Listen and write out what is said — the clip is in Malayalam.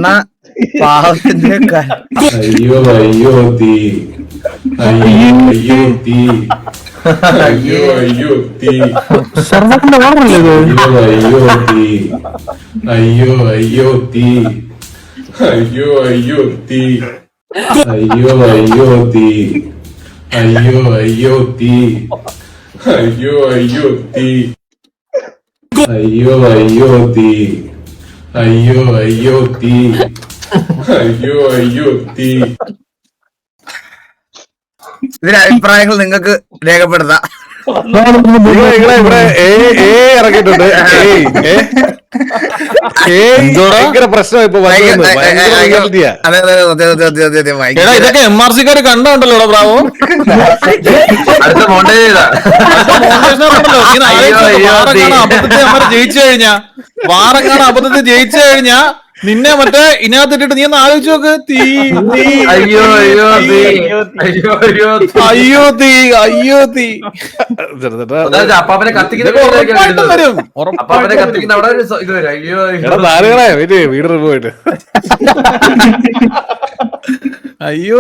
അണ്ണ പാവത്തിന്റെ അയ്യോ അയ്യോ തീ അയ്യോ അയ്യോ തീ അയ്യോ അയ്യോ തീ സർവത്തിന്റെ ഓർമ്മല്ലേ അയ്യോ അയ്യോ തീ അയ്യോ അയ്യോ തീ അയ്യോ അയ്യോ തീ അയ്യോ അയ്യോ തീ അയ്യോ അയ്യോ തീ അയ്യോ അയ്യോ തീ അയ്യോ അയ്യോ തീ അയ്യോ അയ്യോ തീ. ഇതിന്റെ അഭിപ്രായങ്ങൾ നിങ്ങൾക്ക് രേഖപ്പെടുത്താം. ഇവിടെ ഇറക്കിയിട്ടുണ്ട്. ഭയങ്കര പ്രശ്നം ഇപ്പൊ ഇതൊക്കെ MRC-ക്കാര് കണ്ടോണ്ടല്ലോ ബ്രാവോ. അബദ്ധത്തെ ജയിച്ചു കഴിഞ്ഞാ വാറങ്ങാണ് അബദ്ധത്തെ ജയിച്ചു കഴിഞ്ഞാ നിന്നെ മറ്റേ ഇതിനകത്തിട്ടിട്ട് നീ ഒന്ന് ആലോചിച്ച് നോക്ക്. തീ തീ അയ്യോ അയ്യോ തീ അയ്യോ അയ്യോ അയ്യോ തീ അയ്യോ തീ. അപ്പാപ്പനെ കത്തിക്കുന്ന വീട് പോയിട്ട് അയ്യോ